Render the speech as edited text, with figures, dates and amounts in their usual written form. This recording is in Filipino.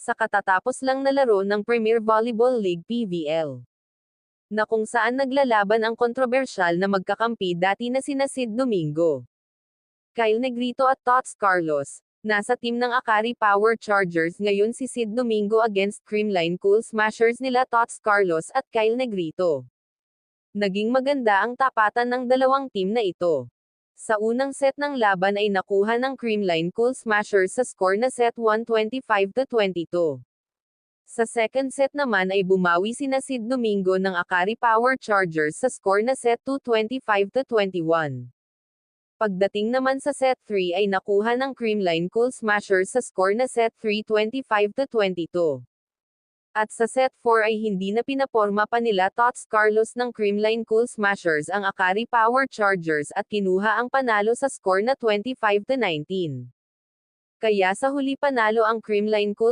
sa katatapos lang na laro ng Premier Volleyball League PVL, na kung saan naglalaban ang kontrobersyal na magkakampi dati na sina Sid Domingo, Kyle Negrito at Tots Carlos. Nasa team ng Akari Power Chargers ngayon si Sid Domingo against Creamline Cool Smashers nila Tots Carlos at Kyle Negrito. Naging maganda ang tapatan ng dalawang team na ito. Sa unang set ng laban ay nakuha ng Creamline Cool Smashers sa score na set 125-22. Sa second set naman ay bumawi sina Sid Domingo ng Akari Power Chargers sa score na set 225-21. Pagdating naman sa set 3 ay nakuha ng Creamline Cool Smashers sa score na set 325-22. At sa set 4 ay hindi na pinaporma pa nila Tots Carlos ng Creamline Cool Smashers ang Akari Power Chargers at kinuha ang panalo sa score na 25-19. Kaya sa huli panalo ang Creamline Cool